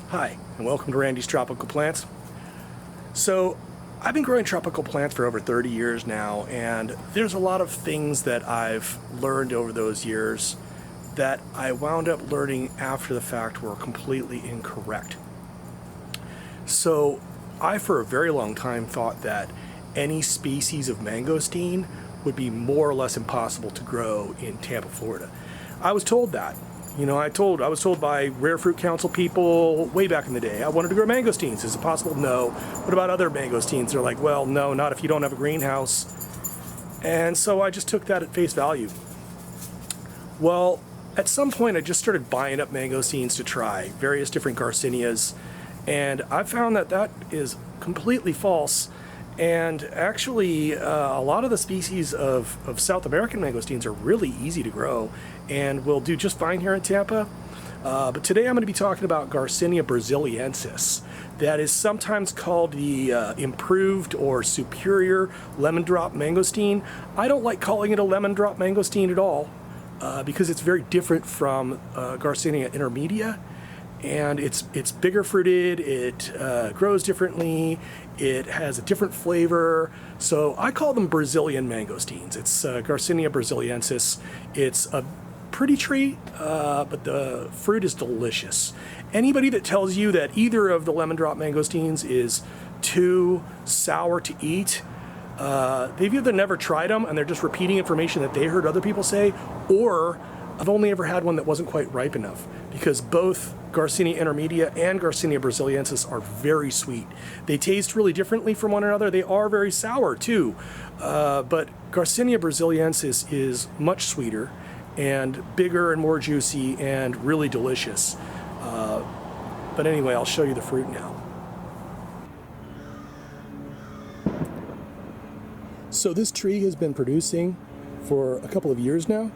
Hi, and welcome to Randy's Tropical Plants. So, I've been growing tropical plants for over 30 years now, and there's a lot of things that I've learned over those years that I wound up learning after the fact were completely incorrect. So, I for a very long time thought that any species of mangosteen would be more or less impossible to grow in Tampa, Florida. I was told that. I was told by Rare Fruit Council people way back in the day, I wanted to grow mangosteens. Is it possible? No. What about other mangosteens? They're like, well, no, not if you don't have a greenhouse. And so I just took that at face value. Well, at some point I just started buying up mangosteens to try, various different Garcinias, and I found that that is completely false. And actually, a lot of the species of South American mangosteens are really easy to grow and will do just fine here in Tampa. But today I'm going to be talking about Garcinia brasiliensis. That is sometimes called the improved or superior lemon drop mangosteen. I don't like calling it a lemon drop mangosteen at all because it's very different from Garcinia intermedia. And it's bigger fruited, it grows differently, it has a different flavor. So I call them Brazilian mangosteens. It's Garcinia brasiliensis. It's a pretty tree, but the fruit is delicious. Anybody that tells you that either of the lemon drop mangosteens is too sour to eat, they've either never tried them and they're just repeating information that they heard other people say, or I've only ever had one that wasn't quite ripe enough, because both Garcinia intermedia and Garcinia brasiliensis are very sweet. They taste really differently from one another. They are very sour too, but Garcinia brasiliensis is much sweeter and bigger and more juicy and really delicious. But anyway, I'll show you the fruit now. So this tree has been producing for a couple of years now.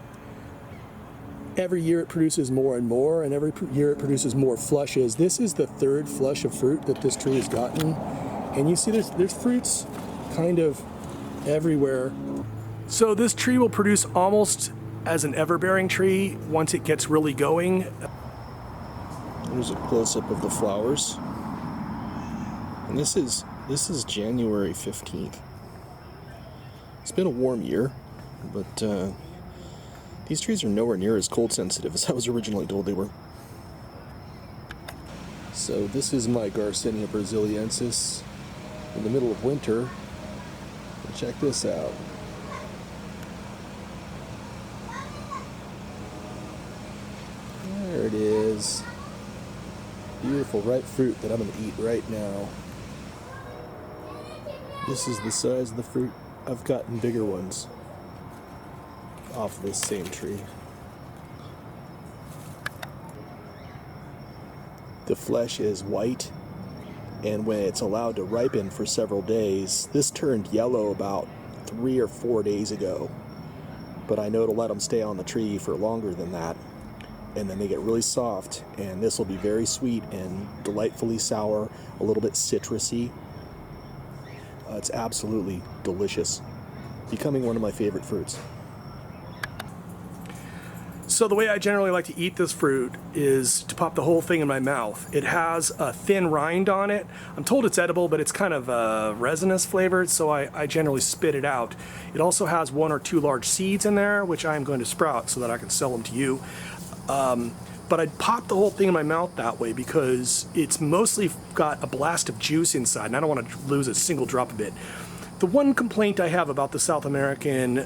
Every year it produces more and more, and every year it produces more flushes. This is the third flush of fruit that this tree has gotten. And you see there's fruits kind of everywhere. So this tree will produce almost as an ever-bearing tree once it gets really going. There's a close-up of the flowers. And this is January 15th. It's been a warm year, but these trees are nowhere near as cold sensitive as I was originally told they were. So this is my Garcinia brasiliensis in the middle of winter. And check this out. There it is. Beautiful ripe fruit that I'm going to eat right now. This is the size of the fruit. I've gotten bigger ones off this same tree. The flesh is white, and when it's allowed to ripen for several days, this turned yellow about 3 or 4 days ago, but I know to let them stay on the tree for longer than that, and then they get really soft, and this will be very sweet and delightfully sour, a little bit citrusy. It's absolutely delicious, becoming one of my favorite fruits. So the way I generally like to eat this fruit is to pop the whole thing in my mouth. It has a thin rind on it. I'm told it's edible, but it's kind of resinous flavored, so I generally spit it out. It also has 1 or 2 large seeds in there, which I'm going to sprout so that I can sell them to you. But I'd pop the whole thing in my mouth that way because it's mostly got a blast of juice inside, and I don't want to lose a single drop of it. The one complaint I have about the South American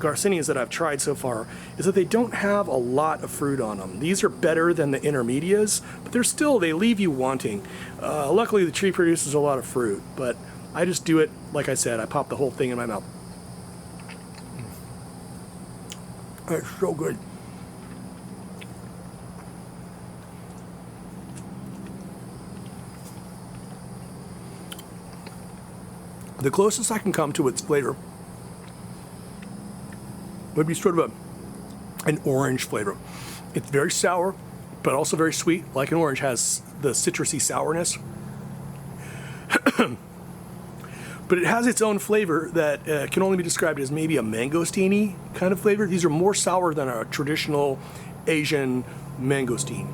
Garcinias that I've tried so far is that they don't have a lot of fruit on them. These are better than the intermedias, but they leave you wanting. Luckily the tree produces a lot of fruit, but I just do it, like I said, I pop the whole thing in my mouth. It's so good. The closest I can come to its flavor would be sort of an orange flavor. It's very sour, but also very sweet, like an orange has the citrusy sourness. But it has its own flavor that can only be described as maybe a mangosteen-y kind of flavor. These are more sour than a traditional Asian mangosteen.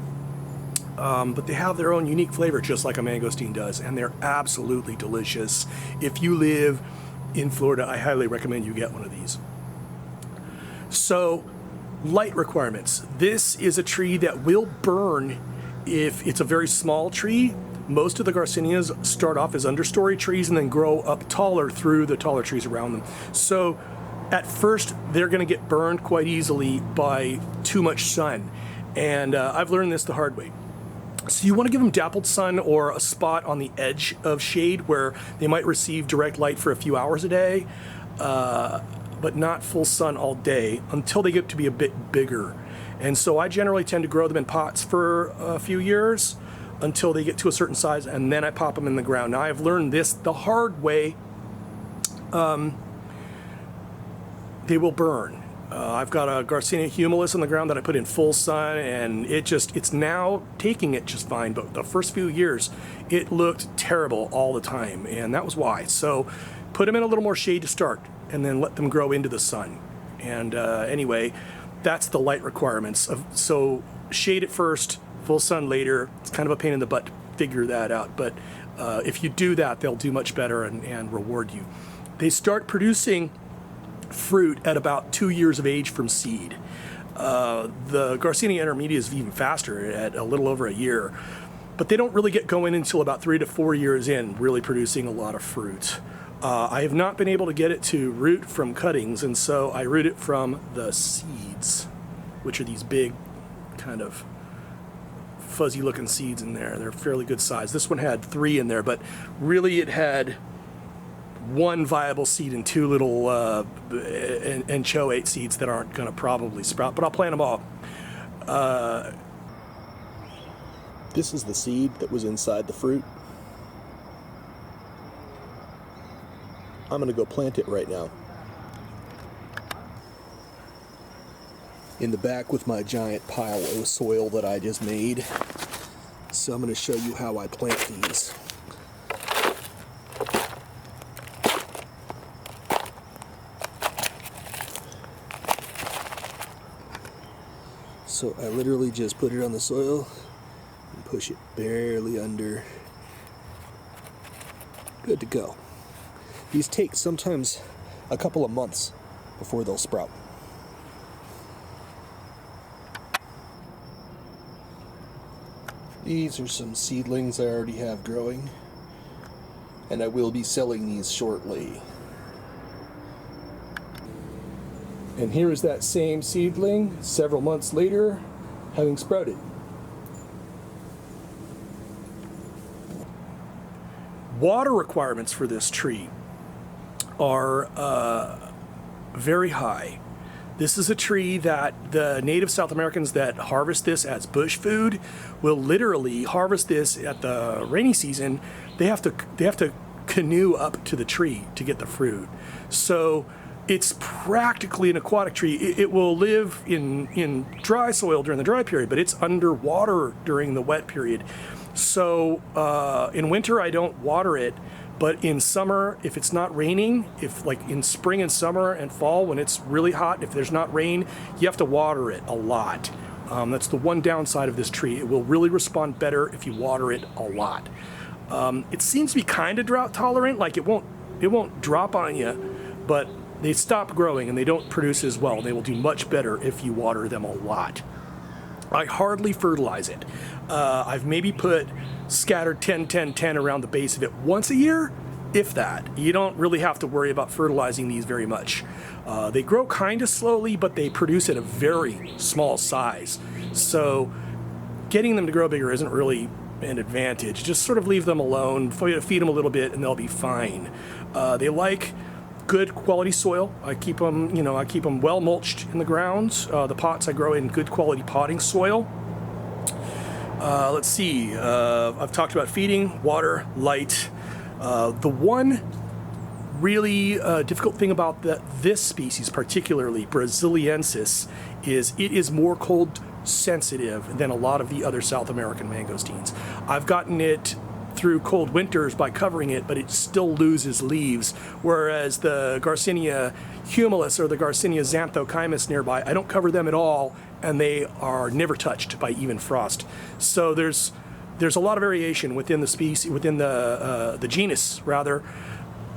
but they have their own unique flavor, just like a mangosteen does, and they're absolutely delicious. If you live in Florida, I highly recommend you get one of these. So, light requirements. This is a tree that will burn if it's a very small tree. Most of the Garcinias start off as understory trees and then grow up taller through the taller trees around them. So at first, they're going to get burned quite easily by too much sun. And I've learned this the hard way. So you want to give them dappled sun or a spot on the edge of shade where they might receive direct light for a few hours a day, but not full sun all day until they get to be a bit bigger. And so I generally tend to grow them in pots for a few years until they get to a certain size, and then I pop them in the ground. Now I've learned this the hard way. They will burn. I've got a Garcinia humilis on the ground that I put in full sun, and it's now taking it just fine, but the first few years it looked terrible all the time, and that was why. So put them in a little more shade to start and then let them grow into the sun. And anyway, that's the light requirements. So shade at first, full sun later. It's kind of a pain in the butt to figure that out, but if you do that, they'll do much better and reward you. They start producing fruit at about 2 years of age from seed. The Garcinia intermedia is even faster at a little over a year, but they don't really get going until about 3 to 4 years in, really producing a lot of fruit. I have not been able to get it to root from cuttings, and so I root it from the seeds, which are these big kind of fuzzy looking seeds in there. They're fairly good size. This one had 3 in there, but really it had 1 viable seed and 2 little anchoate seeds that aren't going to probably sprout, but I'll plant them all. This is the seed that was inside the fruit. I'm going to go plant it right now. In the back with my giant pile of soil that I just made. So I'm going to show you how I plant these. So I literally just put it on the soil and push it barely under. Good to go. These take sometimes a couple of months before they'll sprout. These are some seedlings I already have growing, and I will be selling these shortly. And here is that same seedling several months later, having sprouted. Water requirements for this tree are very high. This is a tree that the native South Americans that harvest this as bush food will literally harvest this at the rainy season. They have to canoe up to the tree to get the fruit. So it's practically an aquatic tree. It will live in dry soil during the dry period, but it's underwater during the wet period. So in winter, I don't water it, but in summer, if it's not raining, if like in spring and summer and fall when it's really hot, if there's not rain, you have to water it a lot. That's the one downside of this tree. It will really respond better if you water it a lot. It seems to be kind of drought tolerant, like it won't drop on you, but they stop growing and they don't produce as well. They will do much better if you water them a lot. I hardly fertilize it. I've maybe put scattered 10-10-10 around the base of it once a year, if that. You don't really have to worry about fertilizing these very much. They grow kind of slowly, but they produce at a very small size. So getting them to grow bigger isn't really an advantage. Just sort of leave them alone, feed them a little bit, and they'll be fine. They like good quality soil. I keep them well mulched in the ground. The pots I grow in good quality potting soil. Let's see, I've talked about feeding, water, light. The one really difficult thing about this species, particularly brasiliensis, is it is more cold sensitive than a lot of the other South American mangosteens. I've gotten it through cold winters by covering it, but it still loses leaves, whereas the Garcinia humilis or the Garcinia xanthochymus nearby, I don't cover them at all, and they are never touched by even frost. So there's a lot of variation within the species, within the genus rather,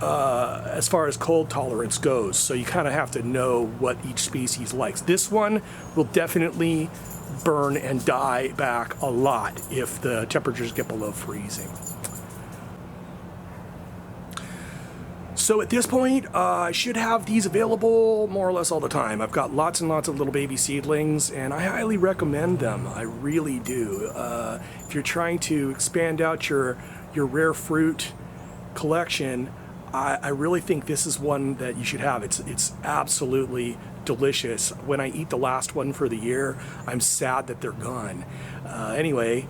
as far as cold tolerance goes. So you kind of have to know what each species likes. This one will definitely burn and die back a lot if the temperatures get below freezing. So at this point, I should have these available more or less all the time. I've got lots and lots of little baby seedlings, and I highly recommend them. I really do. If you're trying to expand out your rare fruit collection, I really think this is one that you should have. It's absolutely delicious. When I eat the last one for the year, I'm sad that they're gone. Anyway,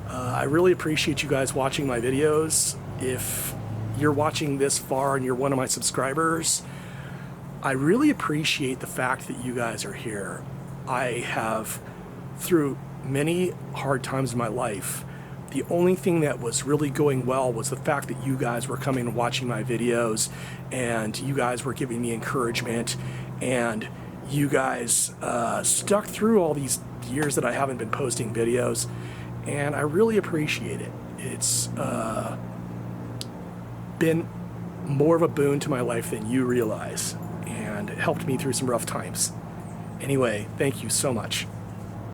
I really appreciate you guys watching my videos. If you're watching this far and you're one of my subscribers, I really appreciate the fact that you guys are here. I have, through many hard times in my life, the only thing that was really going well was the fact that you guys were coming and watching my videos, and you guys were giving me encouragement, and you guys stuck through all these years that I haven't been posting videos, and I really appreciate it. It's been more of a boon to my life than you realize, and it helped me through some rough times. Anyway, thank you so much.